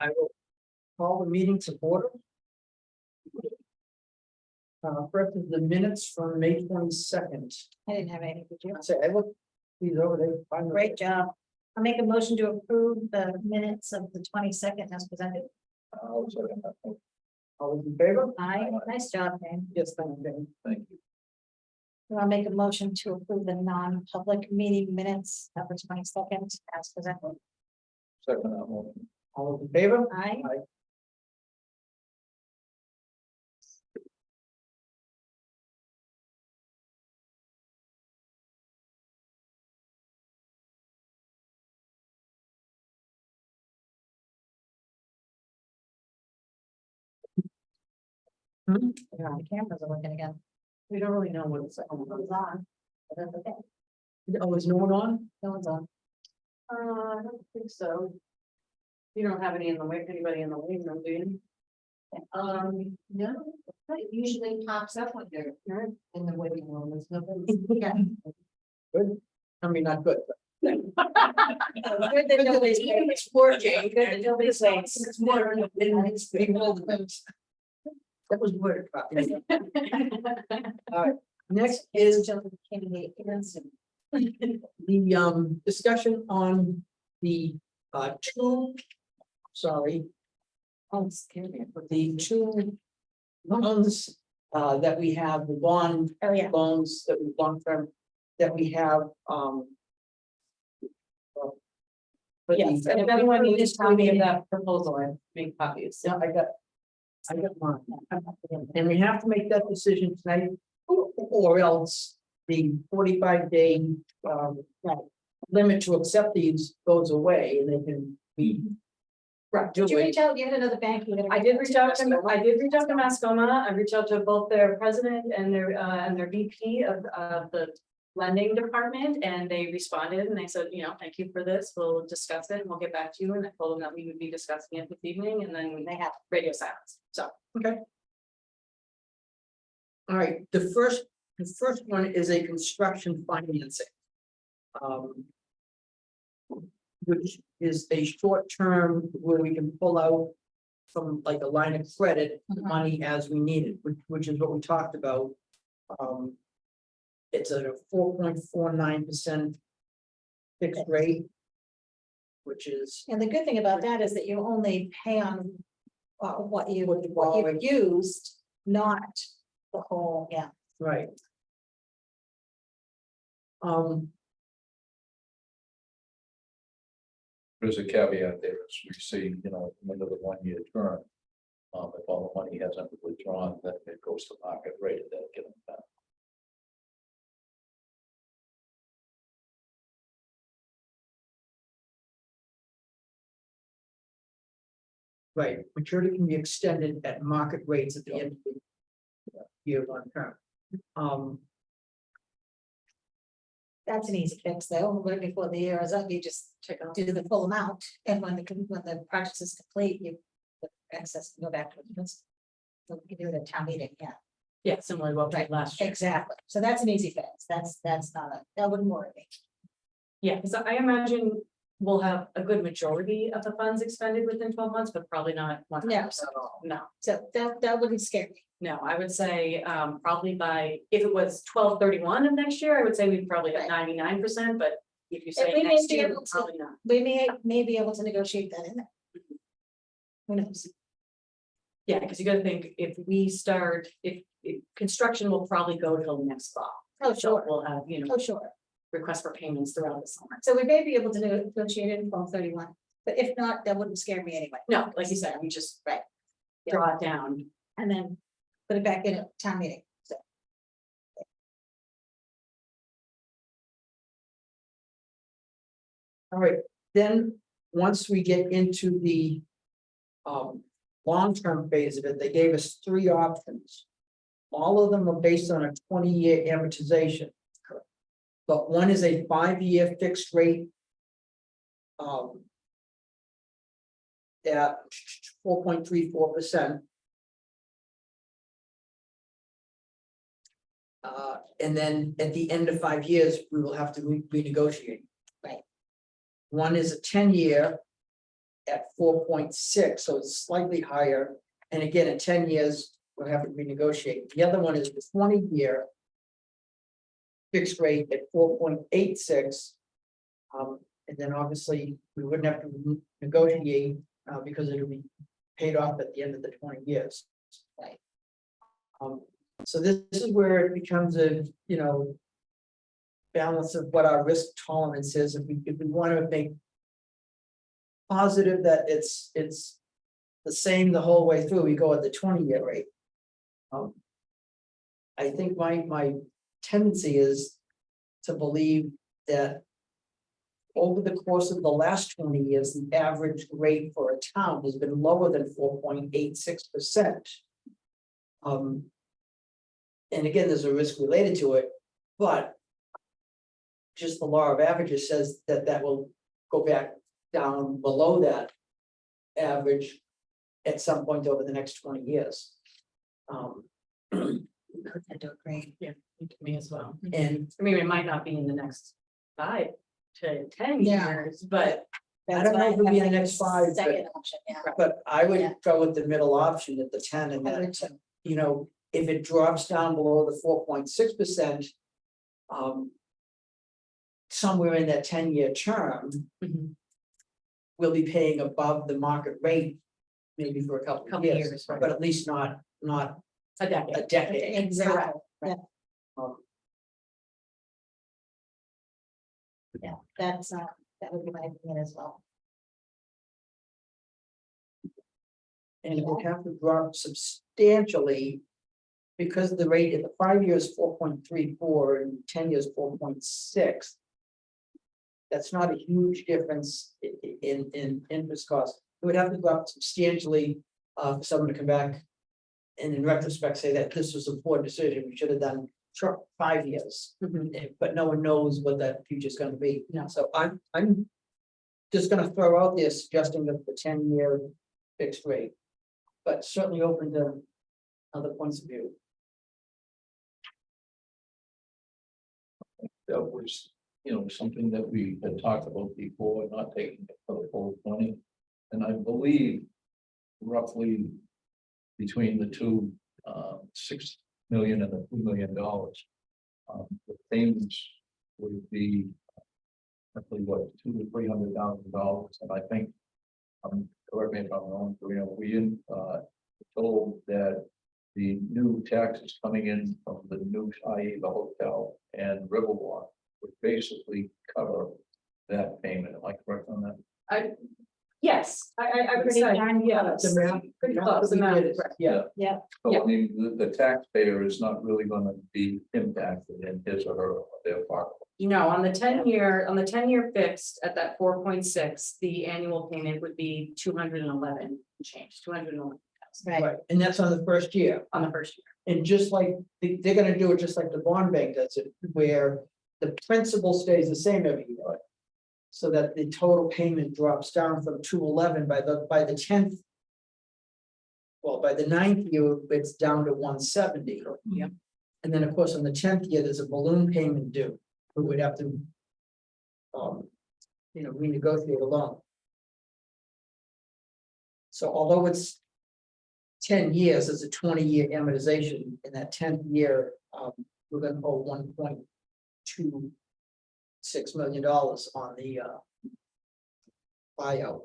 I will call the meeting to order. First is the minutes from May 22nd. I didn't have anything to do. I look these over there. Find them. Great job. I'll make a motion to approve the minutes of the 22nd as presented. All those in favor? Aye, nice job, Dan. Yes, thank you. Thank you. I'll make a motion to approve the non-public meeting minutes of the 22nd as presented. Second that one. All those in favor? Aye. Hmm? Yeah, the cameras are working again. We don't really know what it's. It was on, but that's okay. Oh, is no one on? No one's on. I don't think so. You don't have anybody in the waiting room, do you? No, it usually pops up when you're in the waiting room. There's nothing. Yeah. Good. I mean, not good. Good that nobody's waiting. It's working. Good that nobody's waiting. It's more than it's being rolled. That was word. All right, next is the discussion on the Oh, scary. the two loans that we have, the bond Oh, yeah. loans that we long term that we have but Yes, and if anyone needs a copy of that proposal, I make copies. Yeah, I got mine. And we have to make that decision tonight, or else the 45-day limit to accept these goes away and they can be. Right. Did you reach out? You had another bank. I did reach out to Mascoma. I reached out to both their president and their VP of the lending department, and they responded and they said, thank you for this. We'll discuss it and we'll get back to you. And I told them that we would be discussing it this evening, and then they have radio silence. So Okay. All right, the first one is a construction financing. Which is a short term where we can pull out from like a line of credit, the money as we need it, which is what we talked about. It's at a 4.49% fixed rate. Which is, And the good thing about that is that you only pay on what you've used, not the whole, yeah. right. There's a caveat there, as we see, under the 1 year term. If all the money hasn't withdrawn, then it goes to market rate at that given time. Right, maturity can be extended at market rates at the end of the year long term. That's an easy fix though. Right before the year is up, you just do the full amount. And when the project is complete, the excess can go back to the business. So we can do it at town meeting, yeah. yeah, similarly what we Right. did last year. Exactly. So that's an easy fix. That's not that wouldn't worry me. Yeah, so I imagine we'll have a good majority of the funds expended within 12 months, but probably not 100% at all. No. So that wouldn't scare me. No, I would say probably if it was 12/31 of next year, I would say we'd probably have 99%, but if you say we may next be year, able to- probably not. We may be able to negotiate that in there. Who knows? Yeah, because you gotta think, if we start, if construction will probably go till next fall. Oh, So sure. we'll have, Oh, sure. requests for payments throughout the summer. So we may be able to negotiate it in 12/31, but if not, that wouldn't scare me anyway. No, like you said, we just draw it down. And then put it back in at town meeting. So All right, then, once we get into the long-term phase of it, they gave us 3 options. All of them are based on a 20-year amortization. But one is a 5-year fixed rate. At 4.34%. And then at the end of 5 years, we will have to renegotiate. Right. One is a 10-year at 4.6, so it's slightly higher. And again, in 10 years, we'll have to renegotiate. The other one is the 20-year fixed rate at 4.86. And then obviously, we wouldn't have to negotiate because it'll be paid off at the end of the 20 years. Right. So this is where it becomes a, balance of what our risk tolerance is. If we want to make positive that it's the same the whole way through, we go at the 20-year rate. I think my tendency is to believe that over the course of the last 20 years, the average rate for a town has been lower than 4.86%. And again, there's a risk related to it, but just the law of averages says that that will go back down below that average at some point over the next 20 years. I do agree. Yeah, to me as well. And I mean, it might not be in the next 5 to 10 Yeah. years, but I don't know if it'll be in the next 5, but, Second option, yeah. but I would Yeah. go with the middle option at the 10 and I then, would too. if it drops down below the 4.6%. Somewhere in that 10-year term, Mhm. we'll be paying above the market rate. Maybe for a couple of Couple years, years, right. but at least not a decade. a decade. Exactly. Yeah, Um, yeah, that's, that would be my opinion as well. And it would have to drop substantially. Because the rate in the 5 years 4.34 and 10 years 4.6. That's not a huge difference in interest cost. It would have to go up substantially for someone to come back. And in retrospect, say that this was a poor decision, we should have done 5 years. But no one knows what that future is gonna be. No. So I'm just gonna throw out there suggesting that the 10-year fixed rate. But certainly open to other points of view. That was, something that we had talked about before, not taking it for the full 20. And I believe roughly between the two, 6 million and the $2 million. The payments would be roughly what, $200,000 to $300,000. And I think, correct me if I'm wrong, we told that the new taxes coming in from the new, i.e. the hotel and Riverwalk would basically cover that payment. Am I correct on that? Yes, I would Pretty say, darn yeah, close. The math- pretty math close. that we The math did is is- right. Yeah, Yeah, So Yeah. I mean, the taxpayer is not really gonna be impacted in his or her, their pocket. On the 10-year fixed at that 4.6, the annual payment would be 211 change, 211,000 right. right, and that's on the first year. on the first year. And just like, they're gonna do it just like the bond bank does it, where the principal stays the same every year. So that the total payment drops down from 211 by the 10th. Well, by the 9th year, it's down to 170. Yeah. And then, of course, on the 10th year, there's a balloon payment due, we would have to. Renegotiate a loan. So although it's 10 years, it's a 20-year amortization. In that 10th year, we're gonna owe $1.26 million on the buyout,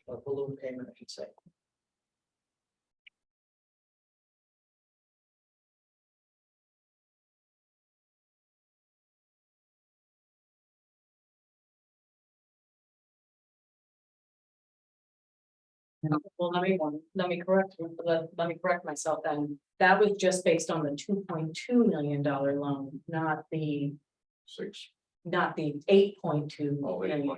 or balloon payment, I should say. Well, let me correct myself then. That was just based on the $2.2 million loan, not the 6. $8.2 million.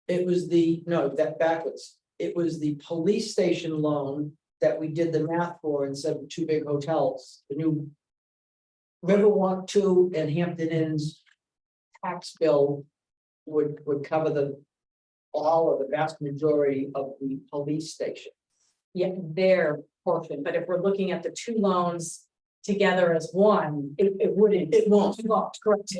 It was that backwards. It was the police station loan that we did the math for instead of 2 big hotels, the new Riverwalk 2 and Hampton Inn's tax bill would cover all of the vast majority of the police station. Yeah, their portion, but if we're looking at the two loans together as one, it wouldn't. It won't. Correct.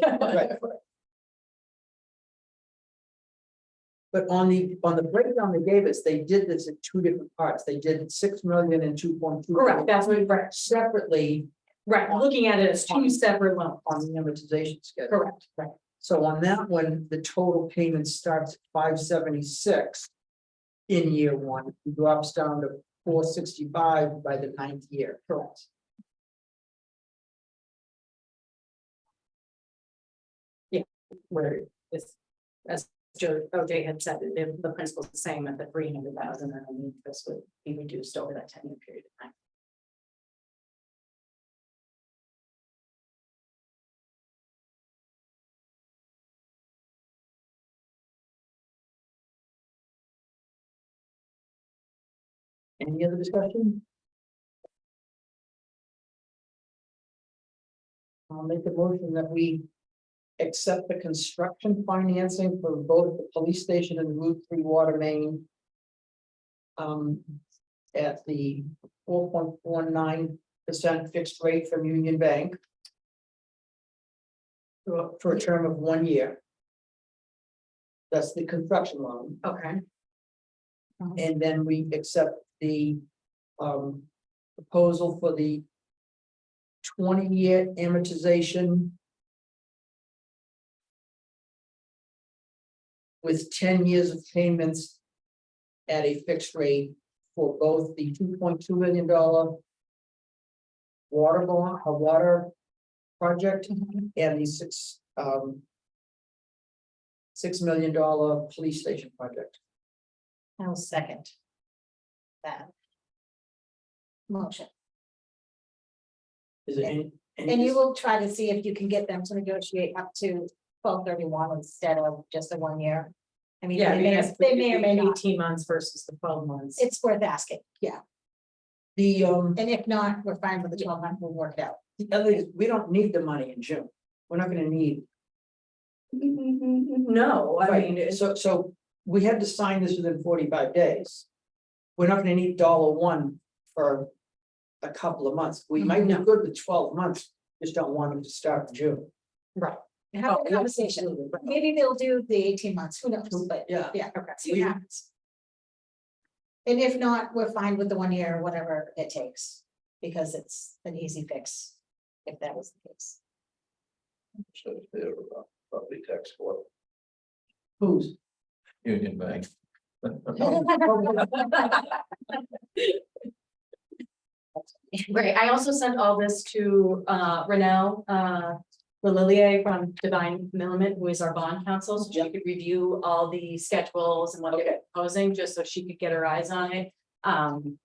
Right. But on the breakdown they gave us, they did this in two different parts. They did 6 million and 2.2. Correct, that's what, right, Separately right, looking at it as two separate loans. on the amortization schedule. Correct, right. So on that one, the total payment starts at 576 in year one, it drops down to 465 by the 9th year. Correct. Yeah, where it's, as OJ had said, the principle's the same at the 300,000, and the interest would be reduced over that 10-year period of time. Any other discussion? I'll make a motion that we accept the construction financing for both the police station and the Route 3 water main. At the 4.19% fixed rate from Union Bank. For a term of 1 year. That's the construction loan. Okay. And then we accept the proposal for the 20-year amortization with 10 years of payments at a fixed rate for both the $2.2 million water bond, a water project, and the $6 million police station project. I'll second that motion. Is there any? And you will try to see if you can get them to negotiate up to 12/31 instead of just a 1 year. I mean, Yeah, they may or may not. 18 months versus the 12 months. It's worth asking, yeah. The And if not, we're fine with the 12 month, we'll work it out. the other is, we don't need the money in June. We're not gonna need. No, I mean, it's, So we had to sign this within 45 days. We're not gonna need $1 for a couple of months. We might be good with 12 months, just don't want them to start in June. right. Have a conversation. Maybe they'll do the 18 months, who knows, but Yeah. yeah, Okay. see what happens. And if not, we're fine with the 1 year, whatever it takes, because it's an easy fix, if that was the case. So their property tax for Who's? Union Bank. Right, I also sent all this to Renell Lillier from Divine Millimet, who is our bond counsel, so she could review all the schedules and what they're proposing, just so she could get her eyes on it.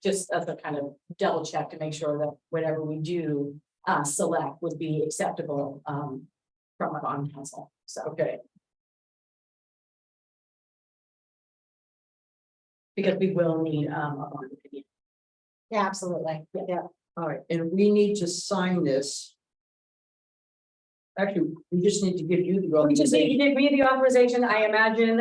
Just as a kind of double check to make sure that whatever we do select would be acceptable from our bond counsel, so. Okay, Because we will need a bond opinion. Yeah, absolutely, yeah. all right, and we need to sign this. Actually, we just need to give you the. We just need to give me the authorization, I imagine,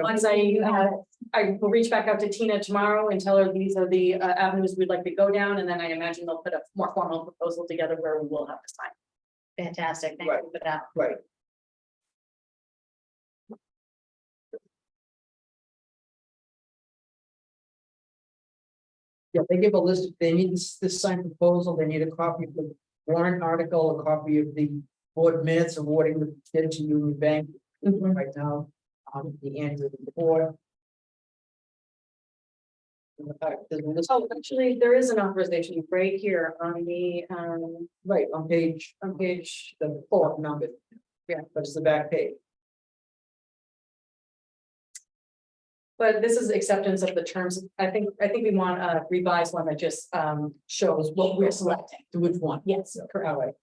once I will reach back out to Tina tomorrow and tell her these are the avenues we'd like to go down, and then I imagine they'll put a more formal proposal together where we will have to sign. Fantastic, thank Right. you for that. Right. Yeah, they give a list, they need this signed proposal, they need a copy of the warrant article, a copy of the board minutes awarding the bid to Union Bank right now, the annual report. There's a list, Oh, actually, there is an authorization right here on the, right, on page, the fourth number. Yeah, but it's the back page. but this is acceptance of the terms. I think we want a revised one that just shows what we're selecting. To which one? Yes, correct. All right.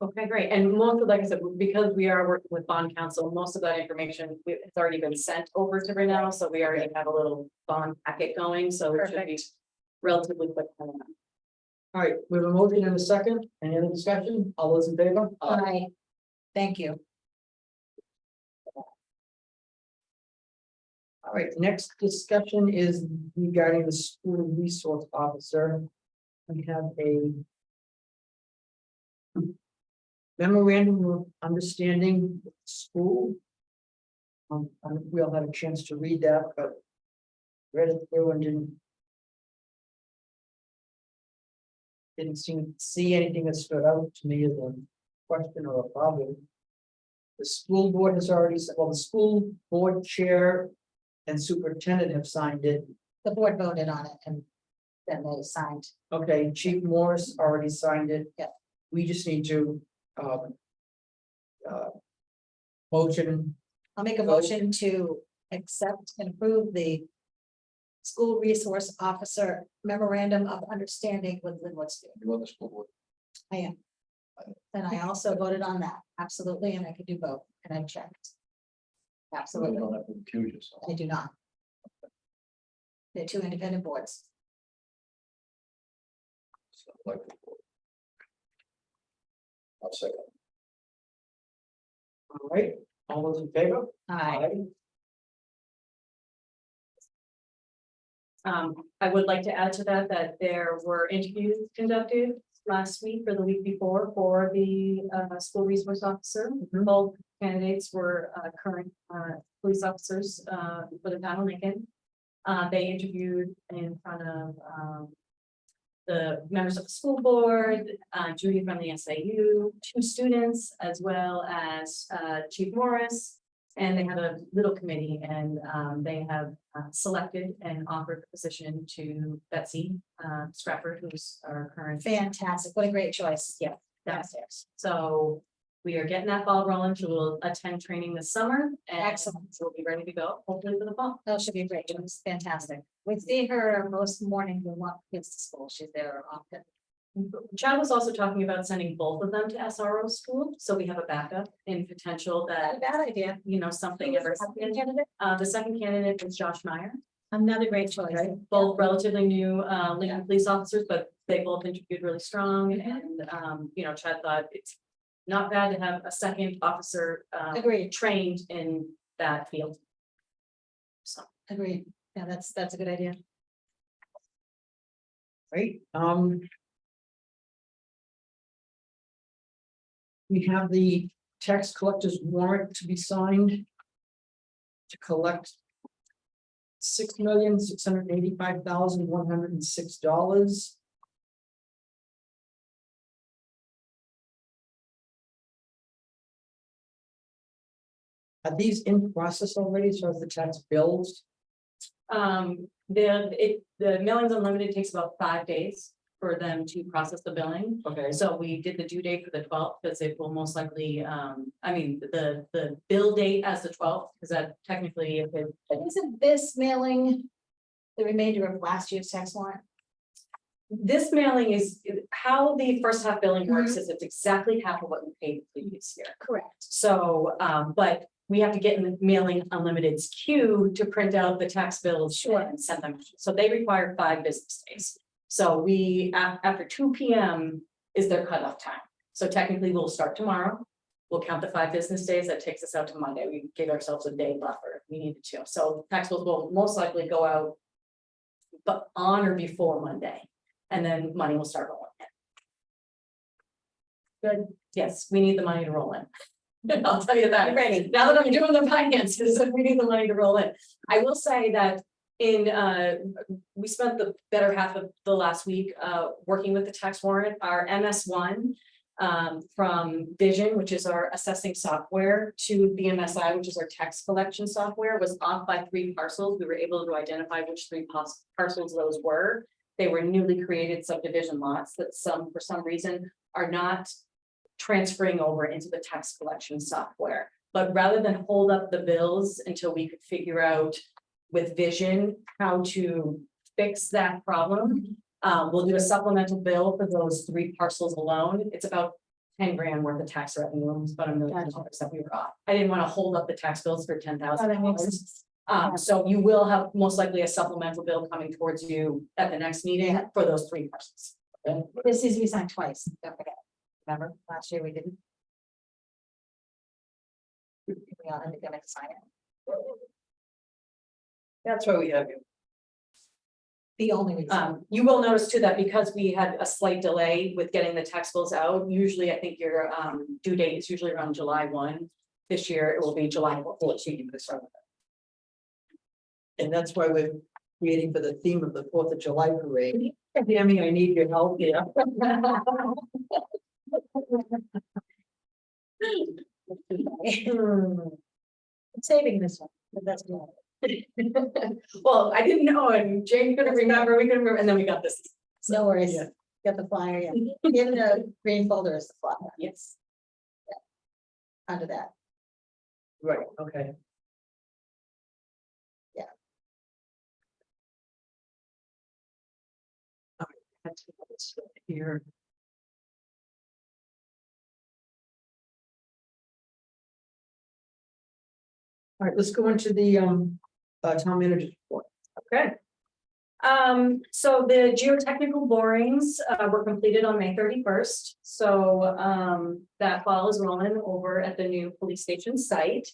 Okay, great. And most of, like I said, because we are working with bond counsel, most of that information it's already been sent over to Renell, so we already have a little bond packet going, so it should be relatively quick. All right, we have a motion and a second. Any other discussion? All those in favor? Aye. Thank you. All right, next discussion is regarding the school resource officer. We have a memorandum of understanding with the school. I don't know if we all had a chance to read that, but read it through and didn't see anything that stood out to me as a question or a problem. The school board has already said, well, the school board chair and superintendent have signed it. The board voted on it and then they signed. Okay, Chief Morris already signed it. Yeah. We just need to, motion, I'll make a motion to accept and approve the school resource officer memorandum of understanding with Linwood School. You on the school board? I am. And I also voted on that, absolutely, and I could do both, and I checked. So you Absolutely, don't have to accuse yourself. I do not. They're two independent boards. So, like the board. I'll second. all right, all those in favor? I would like to add to that, that there were interviews conducted last week or the week before for the school resource officer. Mhm. Both candidates were current police officers for the town of Lincoln. They interviewed in front of the members of the school board, Judy from the SAU, 2 students, as well as Chief Morris. And they have a little committee and they have selected and offered the position to Betsy Stratford, who's our current. Fantastic, what a great choice. Yeah, downstairs. So we are getting that ball rolling. She will attend training this summer. And Excellent. we'll be ready to go, hopefully for the fall. That should be a great choice, fantastic. We see her most mornings we want kids to school, she's there often. Chad was also talking about sending both of them to SRO school, so we have a backup in potential Not a that, bad idea. you know, something ever happened. Candidate? The second candidate is Josh Meyer. Another great choice. Both relatively new Lincoln police officers, but they both interviewed really strong and you know, Chad thought it's not bad to have a second officer Agreed, trained in that field. So agreed. Yeah, that's a good idea. Right, we have the tax collector's warrant to be signed to collect $6,685,106. Are these in process already, so as the tax bills? the Millings Unlimited takes about 5 days for them to process the billing. Okay, So we did the due date for the 12th, because it will most likely, I mean, the bill date as the 12th, because that technically, if it. But isn't this mailing the remainder of last year's tax warrant? This mailing is, how the first half billing works is it's exactly half of what we paid the previous year. Correct. So, but we have to get in the Mailing Unlimited's queue to print out the tax bills. Sure. And send them, so they require 5 business days. So we, after 2 p.m. is their cutoff time. So technically we'll start tomorrow. We'll count the 5 business days. That takes us out to Monday. We give ourselves a day buffer if we needed to. So tax bills will most likely go out but on or before Monday, and then money will start rolling in. Good. Yes, we need the money to roll in. I'll tell you that. Ready. Now that I'm doing the finances, we need the money to roll in. I will say that we spent the better half of the last week working with the tax warrant. Our MS1 from Vision, which is our assessing software, to BMSI, which is our tax collection software, was off by 3 parcels. We were able to identify which 3 parcels those were. They were newly created subdivision lots that for some reason are not transferring over into the tax collection software. But rather than hold up the bills until we could figure out with Vision how to fix that problem, we'll do a supplemental bill for those 3 parcels alone. It's about 10 grand worth of tax revenue, it's about $1 million that we were off. I didn't want to hold up the tax bills for $10,000. So you will have most likely a supplemental bill coming towards you at the next meeting for those 3 parcels. Okay? This is we signed twice, don't forget. Remember, last year we didn't. We all ended up to sign it. that's why we have you. The only reason. You will notice too that because we had a slight delay with getting the tax bills out, usually I think your due date is usually around July 1. This year it will be July 14. And that's why we're creating for the theme of the 4th of July parade. Tammy, I need your help here. I'm saving this one, but that's good. Well, I didn't know, and Jane couldn't remember, we couldn't remember, and then we got this. No worries. Yeah. Got the flyer, yeah. In the green folder is the flyer Yes. under that. Right, okay. Yeah. All right, that's what's here. All right, let's go into the town manager's report. Okay. So the geotechnical borings were completed on May 31st. So that ball is rolling over at the new police station site.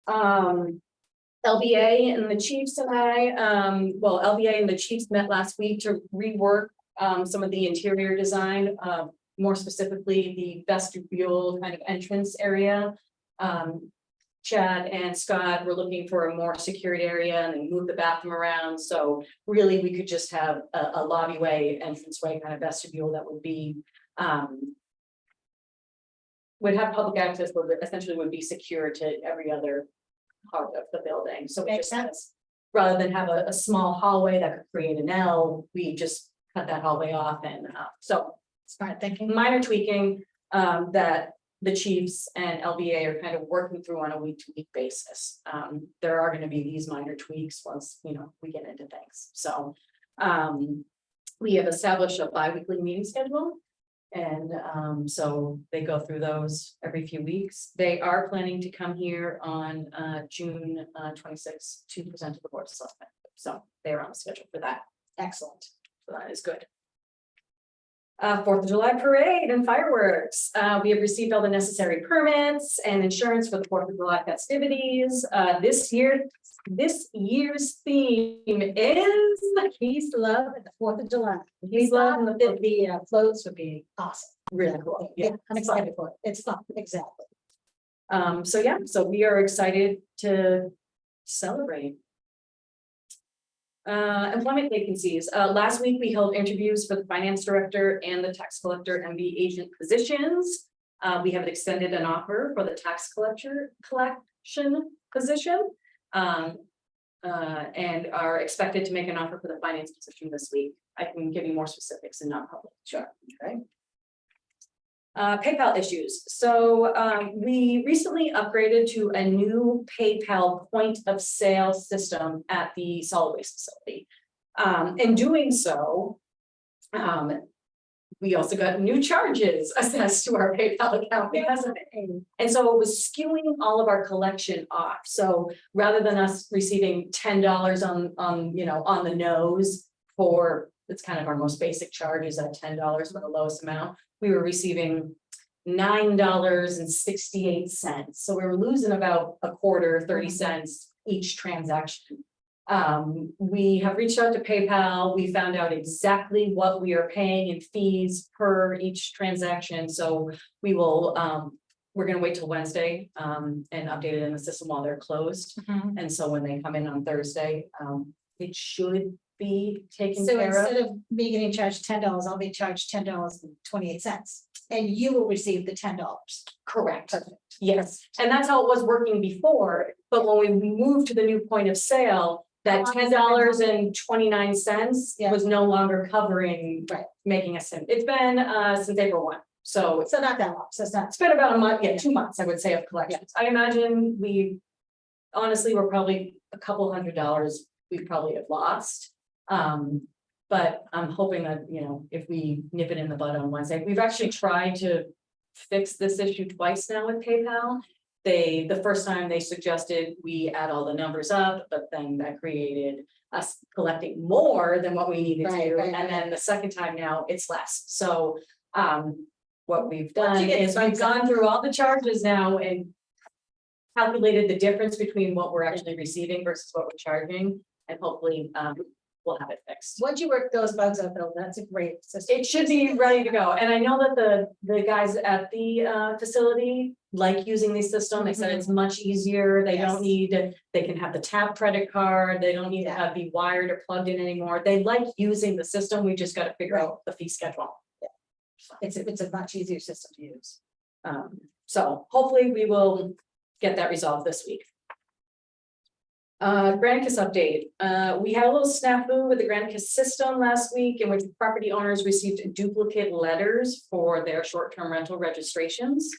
LBA and the chiefs and LBA and the chiefs met last week to rework some of the interior design, more specifically the vestibule kind of entrance area. Chad and Scott were looking for a more secured area and then move the bathroom around. So really, we could just have a lobbyway, entranceway kind of vestibule that would be would have public access, but essentially would be secure to every other part of the building. So it Makes just has, rather than have a small hallway that could create an L, we just cut that hallway off and so Smart thinking. minor tweaking that the chiefs and LBA are kind of working through on a week-to-week basis. There are going to be these minor tweaks once, we get into things. So we have established a bi-weekly meeting schedule. And so they go through those every few weeks. They are planning to come here on June 26th to present to the Board of Selectmen. So they're on the schedule for that. Excellent. So that is good. 4th of July parade and fireworks. We have received all the necessary permits and insurance for the 4th of July festivities. This year's theme is Peace, love, and the 4th of July. Peace, love, and the The floats would be awesome. really cool. Yeah, I'm excited for it. It's fun, exactly. So we are excited to celebrate. Employment vacancies. Last week we held interviews for the finance director and the tax collector MB agent positions. We have extended an offer for the tax collection position. And are expected to make an offer for the finance position this week. I can give you more specifics in non-public. Sure. Okay. PayPal issues. So we recently upgraded to a new PayPal point of sale system at the solid waste facility. In doing so, we also got new charges assessed to our PayPal account because of it. And so it was skewing all of our collection off. So rather than us receiving $10 on the nose for, it's kind of our most basic charges at $10 for the lowest amount, we were receiving $9.68. So we were losing about a quarter, 30 cents each transaction. We have reached out to PayPal. We found out exactly what we are paying in fees per each transaction. So we will, we're going to wait till Wednesday and update it in the system while they're closed. And so when they come in on Thursday, it should be taken So care of. instead of me getting charged $10, I'll be charged $10.28. And you will receive the $10. Correct. Yes, and that's how it was working before, but when we moved to the new point of sale, that $10.29 Yeah. was no longer covering, Right. making us, it's been since April 1. So So not that long, so it's not. it's been about a month, 2 months, I would say, of collections. I imagine honestly, we're probably a couple $100 we probably have lost. But I'm hoping that, if we nip it in the bud on Wednesday, we've actually tried to fix this issue twice now with PayPal. The first time they suggested we add all the numbers up, but then that created us collecting more than what we needed Right, to. right, And then the second time now it's less. So what we've Once done you get is we've gone through all the charges now and calculated the difference between what we're actually receiving versus what we're charging. And hopefully we'll have it fixed. Once you work those bugs out, though, that's a great system. It should be ready to go, and I know that the guys at the facility like using the system, they said it's much easier, they don't need, they can have the tap credit card, they don't need to have be wired or plugged in anymore, they like using the system, we just gotta figure out the fee schedule. It's a much easier system to use. So hopefully we will get that resolved this week. Granicus update. We had a little snafu with the Granicus system last week in which property owners received duplicate letters for their short-term rental registrations.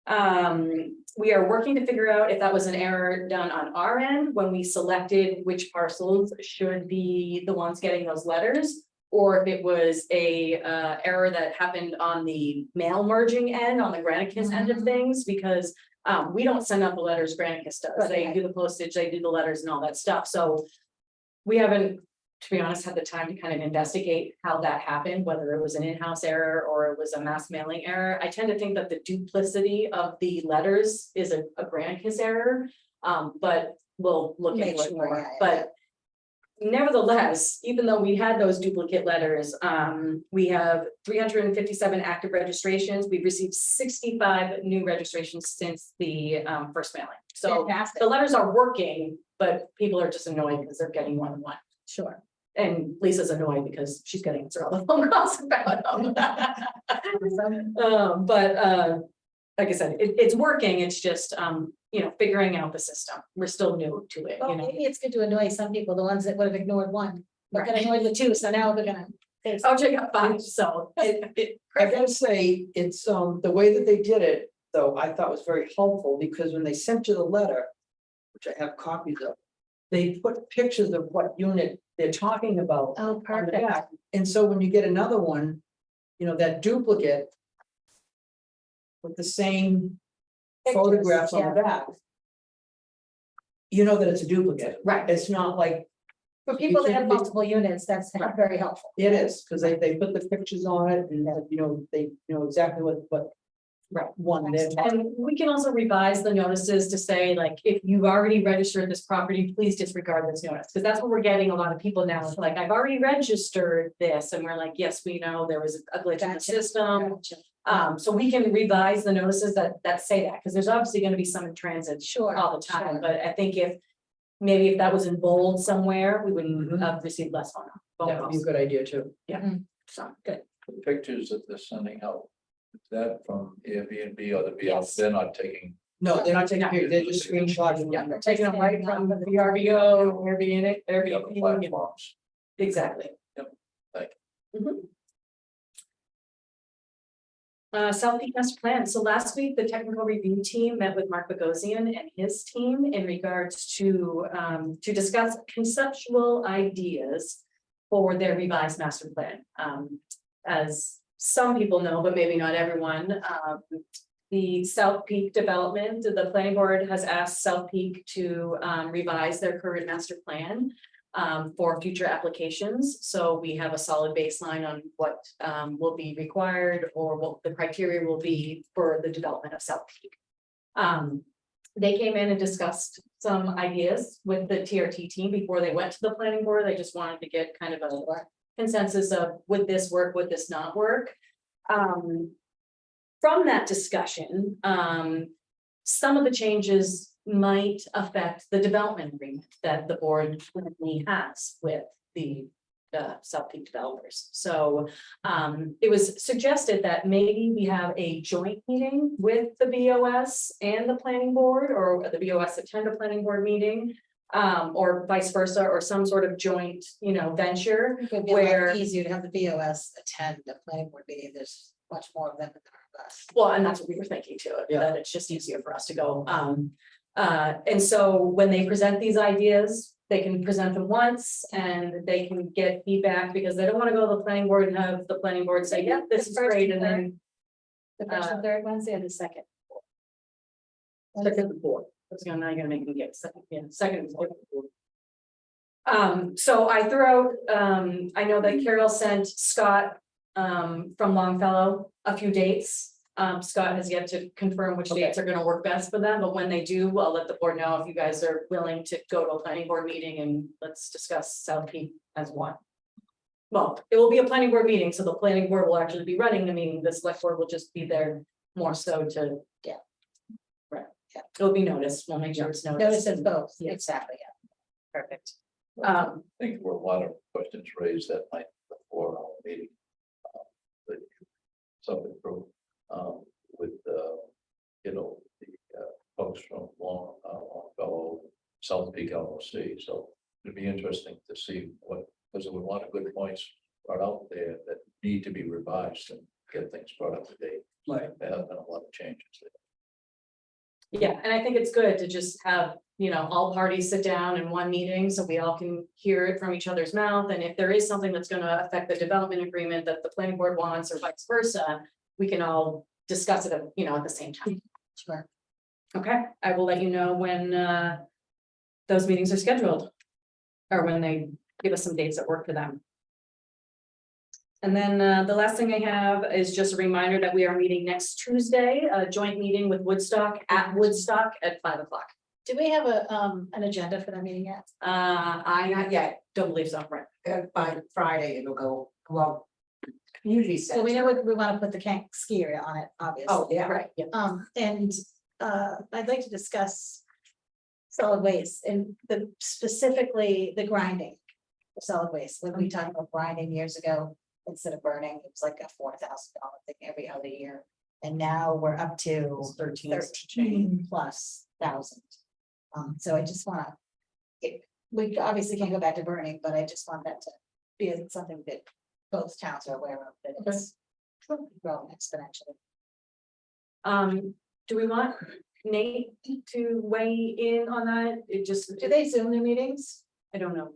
We are working to figure out if that was an error done on our end when we selected which parcels should be the ones getting those letters, or if it was a error that happened on the mail merging end, on the Granicus end of things, because we don't send out the letters, Granicus does. They do the postage, they do the letters and all that stuff. So we haven't, to be honest, had the time to kind of investigate how that happened, whether it was an in-house error or it was a mass mailing error. I tend to think that the duplicity of the letters is a Granicus error, but we'll look into it more. But nevertheless, even though we had those duplicate letters, we have 357 active registrations. We've received 65 new registrations since the first mailing. So Fantastic. the letters are working, but people are just annoyed because they're getting more than one. Sure. And Lisa's annoyed because she's getting answer all the phone calls about them. Like I said, it's working. It's just figuring out the system. We're still new to it. Well, maybe it's good to annoy some people, the ones that would have ignored one, but gonna annoy the two, so now they're gonna. I'll check out 5. So I gotta say, it's, the way that they did it, though, I thought was very helpful, because when they sent you the letter, which I have copies of, they put pictures of what unit they're talking about. Oh, on the perfect. back. And so when you get another one, that duplicate with the same photographs on the back, you know that it's a duplicate. Right. It's not like, For people that have multiple units, that's very helpful. it is, because they put the pictures on it and, they know exactly what one they're talking. and we can also revise the notices to say, like, if you've already registered this property, please disregard this notice, because that's what we're getting a lot of people now. It's like, I've already registered this, and we're like, yes, we know there was a glitch in the system. Gotcha. So we can revise the notices that say that, because there's obviously going to be some in transit Sure. all the time, Sure. but I think if that was in bold somewhere, we wouldn't have received less phone That would be a calls. good idea too. So good. The pictures that they're sending out, is that from Airbnb or the BL, Yes. they're not taking. No, they're not taking pictures, they're just screenshotting. Yeah, they're taking them right from the VRBO, Airbnb, the other Airbnb. platforms. Exactly. Yep, thank South Peak Master Plan. So last week, the technical review team met with Mark Bogosian and his team in regards to discuss conceptual ideas for their revised master plan. As some people know, but maybe not everyone, the South Peak development, the planning board has asked South Peak to revise their current master plan for future applications. So we have a solid baseline on what will be required or what the criteria will be for the development of South Peak. They came in and discussed some ideas with the TRT team before they went to the planning board. They just wanted to get kind of a consensus of would this work, would this not work? From that discussion, some of the changes might affect the development agreement that the board currently has with the South Peak developers. So it was suggested that maybe we have a joint meeting with the BOS and the planning board, or the BOS attend a planning board meeting, or vice versa, or some sort of joint, venture. It would be a lot where- easier to have the BOS attend the planning board meeting. There's much more of them than there are of us. Well, and that's what we were thinking too, Yeah. that it's just easier for us to go. And so when they present these ideas, they can present them once and they can get feedback, because they don't want to go to the planning board and have the planning board say, yep, this is great, and then The first and third Wednesday or the second? second and fourth. That's gonna, now you're gonna make me get second, second and fourth. So I threw out, I know that Carol sent Scott from Longfellow a few dates Scott has yet to confirm which dates are gonna work best for them, but when they do, I'll let the board know if you guys are willing to go to a planning board meeting and let's discuss South Peak as one. Well, it will be a planning board meeting, so the planning board will actually be running the meeting, the select board will just be there more so to. Yeah. Right, Yeah. it'll be noticed, we'll make sure it's noticed. Notice as both, Yeah. exactly, yeah. Perfect. I think there were a lot of questions raised that night before our meeting. That something from, with, you know, the, folks from Longfellow, South Peak LLC, so it'd be interesting to see what, because there were a lot of good points brought out there that need to be revised and get things brought up to date. Right. There have been a lot of changes there. Yeah, and I think it's good to just have, you know, all parties sit down in one meeting, so we all can hear it from each other's mouth, and if there is something that's gonna affect the development agreement that the planning board wants, or vice versa, we can all discuss it, you know, at the same time. Sure. Okay, I will let you know when those meetings are scheduled. Or when they give us some dates that work for them. And then the last thing I have is just a reminder that we are meeting next Tuesday, a joint meeting with Woodstock at 5 o'clock. Do we have an agenda for that meeting yet? I Not yet, don't believe so, right? by Friday it'll go, well, community So we center. know we want to put the ski area on it, obviously. Oh, yeah. Right, yeah. And I'd like to discuss solid waste and specifically the grinding of solid waste. When we talked about grinding years ago, instead of burning, it was like a $4,000 thing every other year. And now we're up to 13 plus thousand. So I just wanna, we obviously can't go back to burning, but I just want that to be something that both towns are aware of, that it's growing exponentially. Do we want Nate to weigh in on that? It just, Do they Zoom their meetings? I don't know.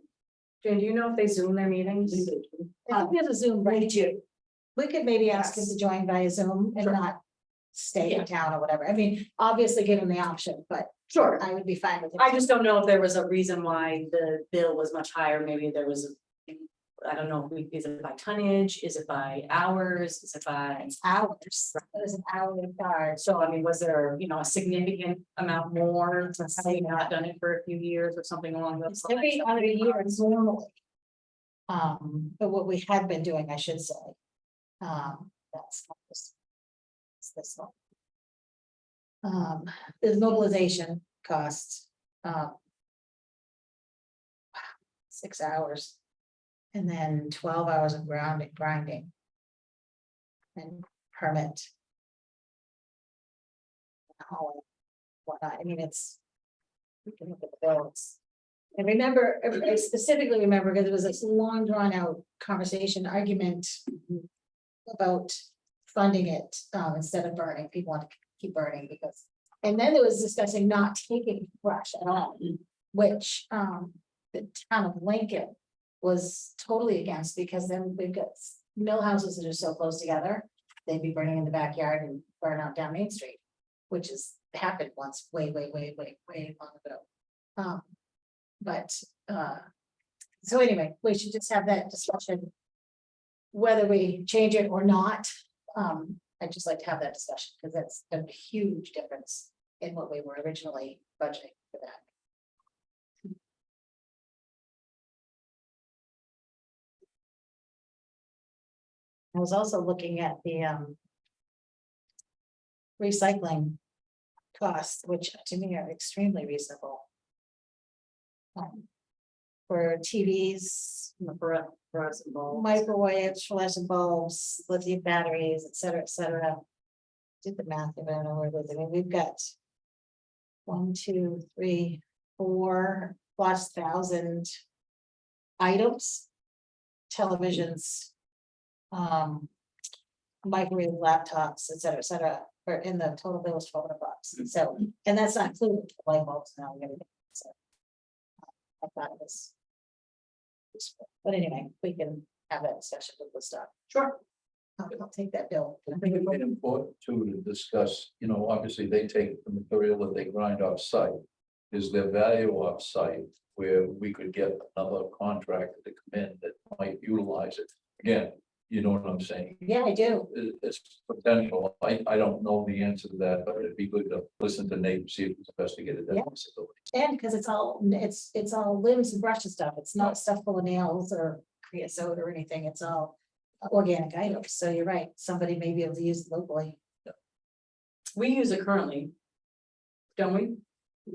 Jane, do you know if they Zoom their meetings? I think there's a Zoom, right? too. We could maybe ask him to join via Zoom and Sure. not stay Yeah. in town or whatever. I mean, obviously give him the option, but Sure. I would be fine with it. I just don't know if there was a reason why the bill was much higher, maybe there was, I don't know, is it by tonnage, is it by hours, is it by? Hours, it was an hourly charge. So I mean, was there, you know, a significant amount more, since they not done it for a few years or something along those lines? Every other year is normally. But what we had been doing, I should say. That's not this. It's this one. There's mobilization costs. 6 hours. And then 12 hours of grinding. And permit. Hauling, whatnot, I mean, it's. We can look at the bills. And remember, I specifically remember, because it was this long drawn out conversation, argument. About funding it, instead of burning, people want to keep burning because. And then there was discussing not taking brush at all, which, the town of Lincoln. Was totally against, because then we've got mill houses that are so close together, they'd be burning in the backyard and burn out down Main Street. Which has happened once, way long ago. But, so anyway, we should just have that discussion. Whether we change it or not, I'd just like to have that discussion, because that's a huge difference in what we were originally budgeting for that. I was also looking at the recycling costs, which to me are extremely reasonable. For TVs, Fluorescent bulbs. microwaves, fluorescent bulbs, lithium batteries, et cetera. Did the math, if I don't know where it was. I mean, we've got 1, 2, 3, 4 plus thousand items, televisions, microwave laptops, et cetera, or in the total bill is $1,200. So, and that's not including the light bulbs now and everything. So I thought it was useful. But anyway, we can have that discussion with the stuff. Sure. I'll take that bill. I think it's been important too to discuss, you know, obviously they take the material that they grind off site. Is there value off site where we could get another contractor to come in that might utilize it? Again, You know what I'm saying? Yeah, I do. It's potential. I don't know the answer to that, but it'd be good to listen to Nate and see if it's investigated that Yeah. possibility. And because it's all limbs and brushes stuff. It's not stuff full of nails or creosote or anything. It's all organic items. So you're right. Somebody may be able to use it locally. We use it currently. Don't we?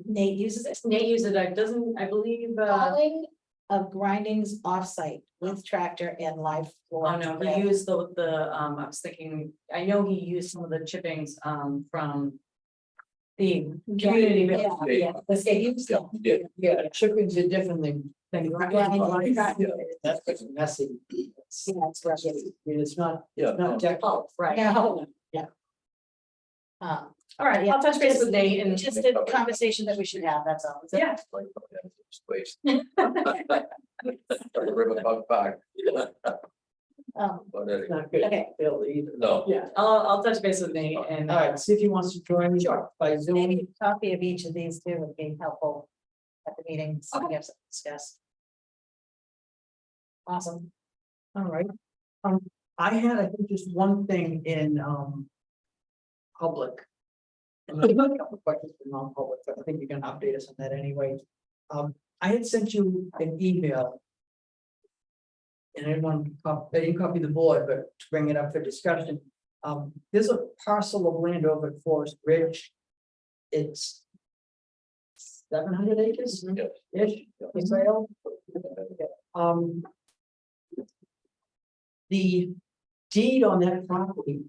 Nate uses it. Nate uses it, doesn't, I believe, Hauling of grindings offsite with tractor and live. oh no, he used I was thinking, I know he used some of the chippings, from the community. Yeah, yeah. Let's get used to. Yeah. Yeah, chickens are different than grinding. Grinding. That's just messy. Yeah, it's rough. I mean, it's not Yeah. technical. Oh, right. No. Yeah. All right, I'll touch base with Nate and Just a conversation that we should have, that's all. yeah. Space. River bug back. But It's not good. Okay. Bill, either. no, Yeah, I'll touch base with Nate and. all right, see if he wants to join me. Sure. By Zoom. Maybe a copy of each of these too would be helpful at the meeting, so we have something to discuss. Awesome. All right. I had, I think, just one thing in, public. And I have a couple of questions for non-public, but I think you can update us on that anyway. I had sent you an email. And I didn't copy the board, but to bring it up for discussion. There's a parcel of land over at Forest Ridge. It's 700 acres. yes. Ish, for sale. The deed on that property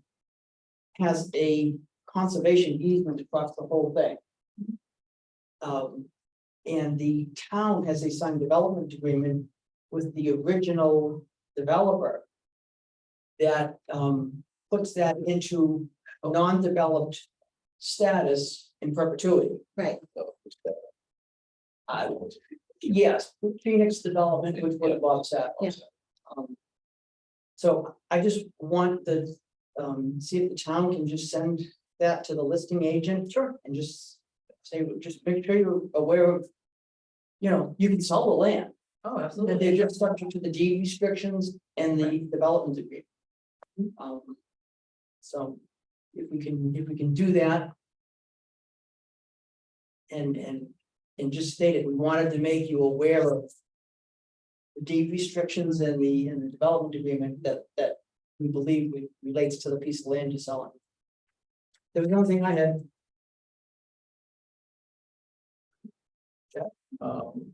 has a conservation easement across the whole thing. And the town has a signed development agreement with the original developer that puts that into a non-developed status in perpetuity. Right. Yes, Phoenix Development, which would have offset. Yeah. So I just want the, see if the town can just send that to the listing agent. Sure. And just say, just make sure you're aware of, you know, you can sell the land. Oh, That they're just subject to the deed restrictions and the development agreement. So if we can do that. And just state it, we wanted to make you aware of. The deed restrictions and the development agreement that we believe relates to the piece of land you're selling. There was another thing I had.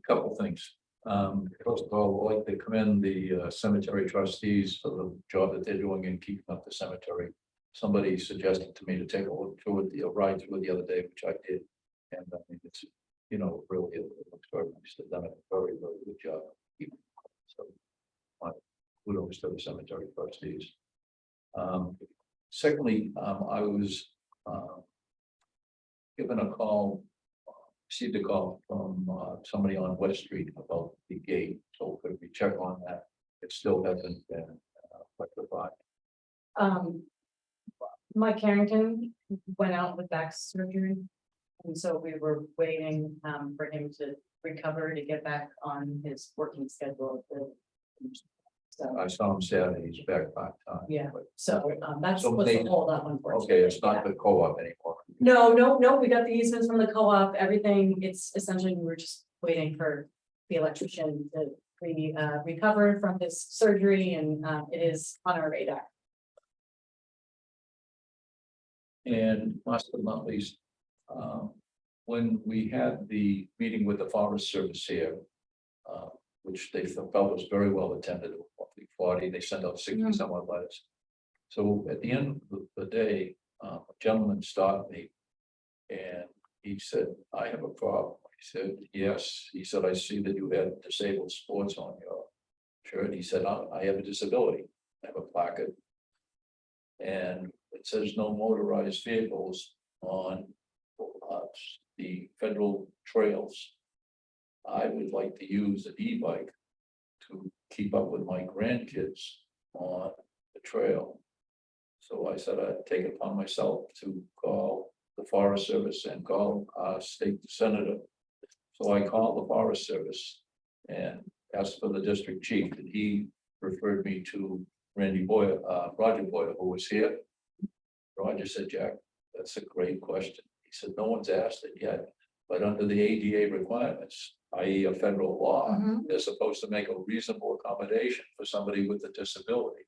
Couple things. First of all, I'd like to commend the cemetery trustees for the job that they're doing in keeping up the cemetery. Somebody suggested to me to take a look through it, a ride through it the other day, which I did. And I mean, it's, you know, really, it looks very nice. They've done a very, very good job. So, kudos to the cemetery trustees. Secondly, I was given a call, received a call from somebody on West Street about the gate. So could we check on that? It still hasn't been rectified. Mike Carrington went out with back surgery. And so we were waiting for him to recover to get back on his working schedule. So, I saw him Saturday, he's back part-time. yeah, so that's So what's they- the hold up unfortunately. Okay, it's not the co-op anymore. No, we got the easements from the co-op, everything, it's essentially, we were just waiting for the electrician to recover from his surgery and it is on our radar. And last but not least, when we had the meeting with the Forest Service here, which they felt was very well attended, roughly 40, they sent out 60 some odd letters. So at the end of the day, a gentleman stopped me and he said, I have a problem. I said, yes. He said, I see that you had disabled sports on your shirt. He said, I have a disability. I have a placard. And it says no motorized vehicles on the federal trails. I would like to use an e-bike to keep up with my grandkids on the trail. So I said I'd take it upon myself to call the Forest Service and call our state senator. So I called the Forest Service and asked for the district chief, and he referred me to Roger Boyer, who was here. Roger said, Jack, that's a great question. He said, no one's asked it yet, but under the ADA requirements, i.e. a federal law, Mhm. they're supposed to make a reasonable accommodation for somebody with a disability.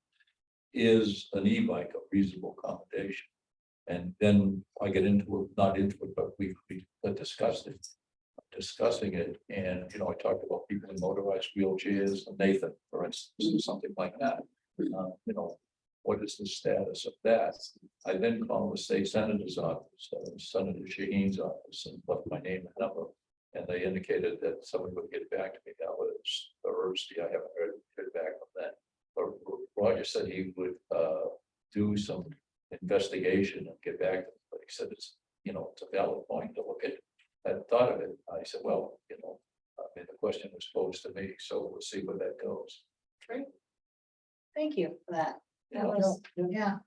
Is an e-bike a reasonable accommodation? And then I get into it, not into it, but we discussed it. Discussing it, and I talked about people in motorized wheelchairs, Nathan, for instance, or something like that. What is the status of that? I then called the state senator's office, Senator Shaheen's office, and left my name and number. And they indicated that someone would get back to me. That was Thursday. I haven't heard back from that. But Roger said he would do some investigation and get back to me. But he said it's a valid point to look at. I hadn't thought of it. I said, well, the question was posed to me, so we'll see where that goes. Great. Thank you for that. That Yeah. was, yeah.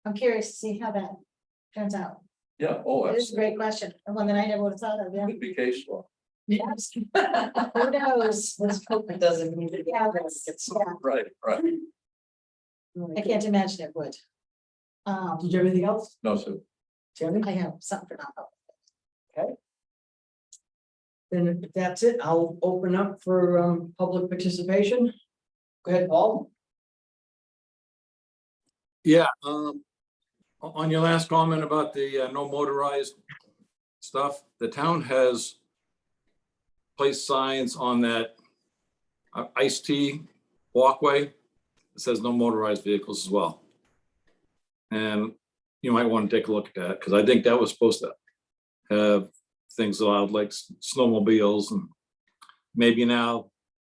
I'm curious to see how that turns out. Yeah, oh, It is a great question, and one that I never would have thought of, yeah. Could be case law. Yes. Who knows? Let's hope it doesn't mean that. Yeah, yeah. Right. I can't imagine it would. Did you have anything else, No, so Jeremy? I have something for non-public. Then if that's it, I'll open up for public participation. Go ahead, Paul. Yeah, on your last comment about the no motorized stuff, the town has placed signs on that iced tea walkway that says no motorized vehicles as well. And you might want to take a look at that, because I think that was supposed to have things allowed like snowmobiles, and maybe now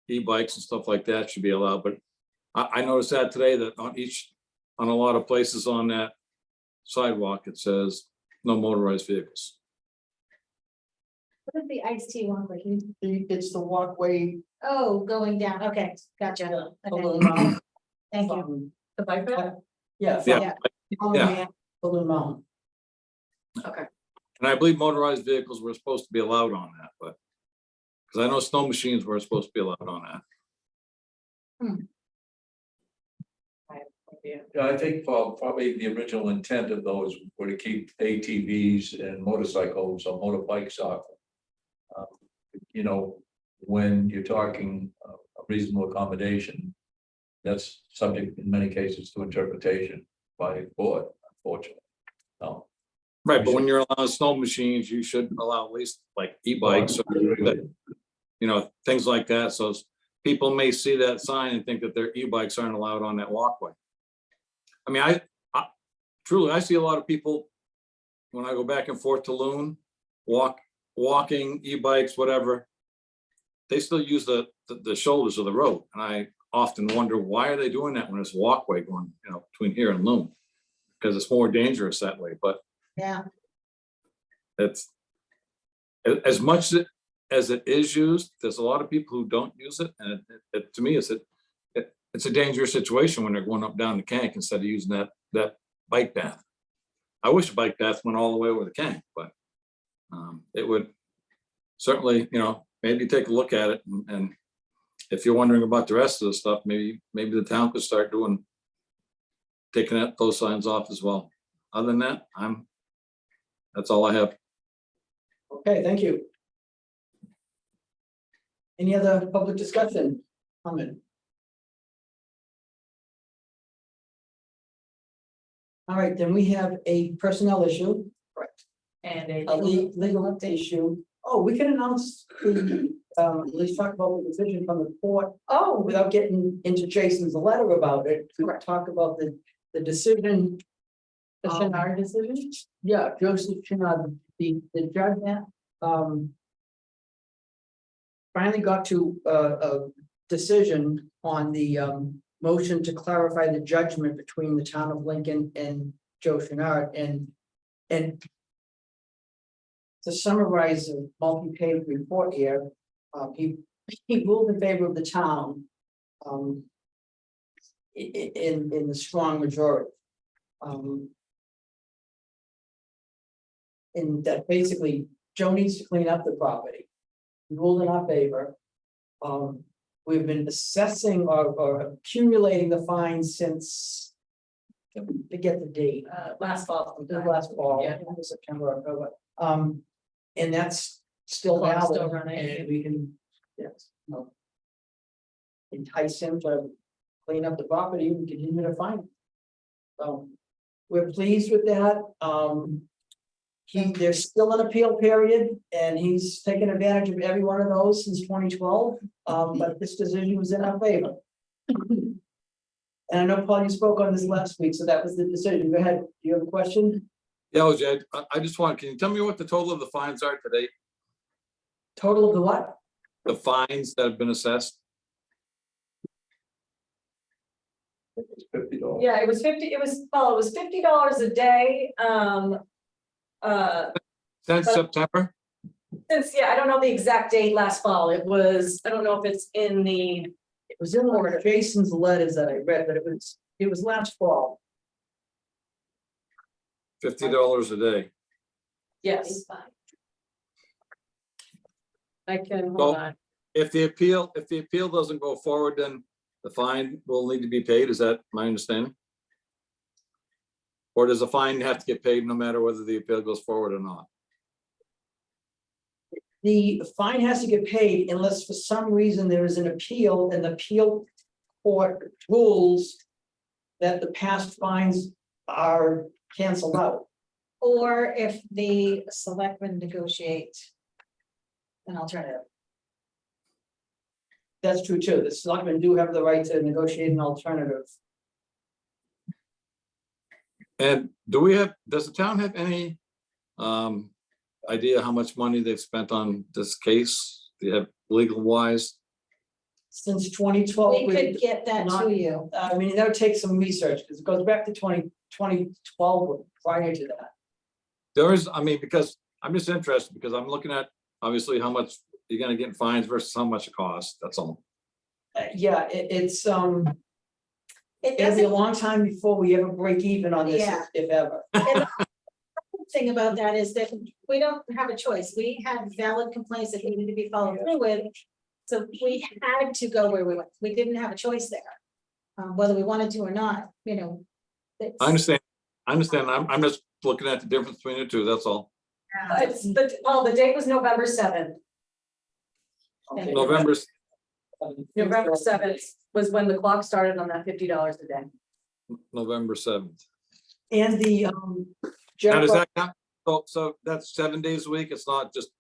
e-bikes and stuff like that should be allowed. But I noticed that today, that on a lot of places on that sidewalk, it says no motorized vehicles. What is the iced tea one, like? It's the walkway. Oh, going down, okay, gotcha. Balloon Okay, Mountain. thank you. The bike path? Yeah. Yeah. Yeah. Balloon Mountain. And I believe motorized vehicles were supposed to be allowed on that, but because I know snow machines were supposed to be allowed on that. yeah, I think probably the original intent of those were to keep ATVs and motorcycles or motorbikes off. When you're talking a reasonable accommodation, that's subject in many cases to interpretation by the board, unfortunately. No. Right, but when you're allowing snow machines, you should allow at least like e-bikes, or things like that. So people may see that sign and think that their e-bikes aren't allowed on that walkway. I mean, I truly, I see a lot of people when I go back and forth to Loon, walking, e-bikes, whatever. They still use the shoulders of the road. And I often wonder, why are they doing that when there's a walkway going, between here and Loon? Because it's more dangerous that way, but Yeah, it's as much as it is used, there's a lot of people who don't use it. And to me, it's a dangerous situation when they're going up down the Kank instead of using that bike path. I wish a bike path went all the way over the Kank, but it would certainly, maybe take a look at it. And if you're wondering about the rest of the stuff, maybe the town could start taking those signs off as well. Other than that, that's all I have. Okay, thank you. Any other public discussion? Comment? All right, then we have a personnel issue. Correct. And A legal issue. Oh, we can announce at least talk about the decision from the court. Oh, without getting into Jason's letter about it. Correct. Talk about the decision. The Shinar decision? Yeah, Joseph Chenard, the judge, finally got to a decision on the motion to clarify the judgment between the town of Lincoln and Joe Chenard, and to summarize a multi-page report here, he ruled in favor of the town in the strong majority. And that basically Joe needs to clean up the property. He ruled in our favor. we've been assessing or accumulating the fines since. Forget the date. Last fall. The last fall, Yeah. September, October. And that's still Clock's valid, still running. and we can, yes, no. Entice him to clean up the property and continue to fine. Him. So, we're pleased with that, there's still an appeal period, and he's taken advantage of every one of those since 2012, but this decision was in our favor. And I know, Paul, you spoke on this last week, so that was the decision. Go ahead. Do you have a question? Yeah, OJ, I just want, can you tell me what the total of the fines are today? Total of the what? The fines that have been assessed? It's $50. Yeah, it was $50 a day, Since But- September? since, I don't know the exact date last fall, I don't know if it's in the, It was in one of Jason's letters that I read, but it was last fall. $50 a day. yes. I can, Well- hold on, If the appeal doesn't go forward, then the fine will need to be paid. Is that my understanding? Or does the fine have to get paid no matter whether the appeal goes forward or not? The fine has to get paid unless for some reason there is an appeal and the appeal court rules that the past fines are canceled out. Or if the selectmen negotiate an alternative. That's true too. The selectmen do have the right to negotiate an alternative. And does the town have any idea how much money they've spent on this case? Do you have legal wise? Since 2012. We could get that to not- you. I mean, that would take some research because it goes back to 2012 prior to that. There is, I mean, because I'm just interested because I'm looking at obviously how much you're gonna get in fines versus how much it costs. That's all. Yeah, it's, It it'll be a doesn't, long time before we ever break even on this, Yeah. if ever. thing about that is that we don't have a choice. We had valid complaints that needed to be followed through with. So we had to go where we went. We didn't have a choice there. Whether we wanted to or not, you know. it's- I understand. I'm just looking at the difference between the two, that's all. the date was November 7th. Okay. November, November 7th was when the clock started on that $50 a day. November 7th. And the, Now, Jeff, does that count? So that's 7 days a week? It's not just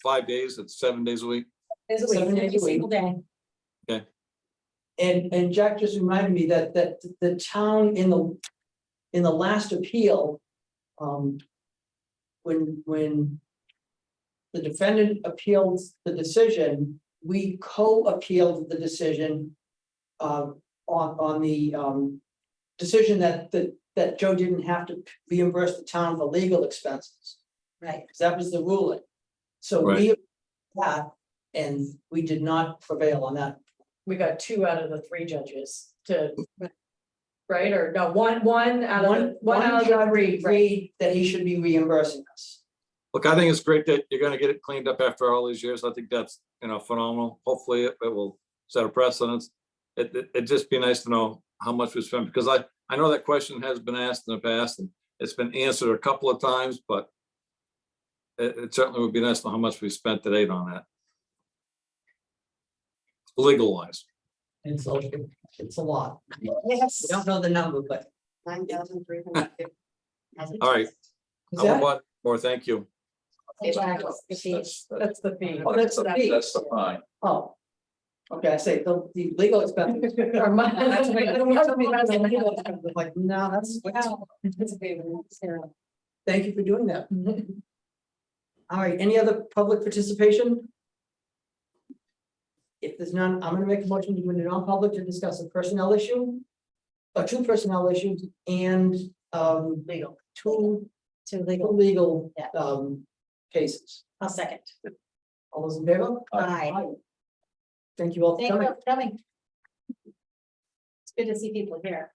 5 days, it's 7 days a week? Is a week. 7 days Every a week. single day. And Jack just reminded me that the town in the last appeal. When the defendant appealed the decision, we co-appealed the decision. On the decision that Joe didn't have to reimburse the town for legal expenses. Right. Because that was the ruling. So we, that, and we did not prevail on that. We got 2 out of the 3 judges to, right, or no, one out of the, one out of the judge 3, right? agreed that he should be reimbursing us. Look, I think it's great that you're gonna get it cleaned up after all these years. I think that's, phenomenal. Hopefully it will set a precedence. It'd just be nice to know how much we spent, because I know that question has been asked in the past and it's been answered a couple of times, but it certainly would be nice to know how much we spent to date on that. Legal wise. It's a lot. Yes. We don't know the number, but. 9,350. All right. Is How that- about more? Thank you. Exactly. That's the fee. Oh, that's the fee. That's the fine. Oh. Okay, I say the legal expenses. Or mon- that's what Like, no, that's, thank you for doing that. All right, any other public participation? If there's none, I'm gonna make a motion to go into non-public to discuss a personnel issue. 2 personnel issues and legal, two legal Yeah. cases. I'll second. All those in favor? Aye. Thank you all for Thank you coming. for coming. It's good to see people here.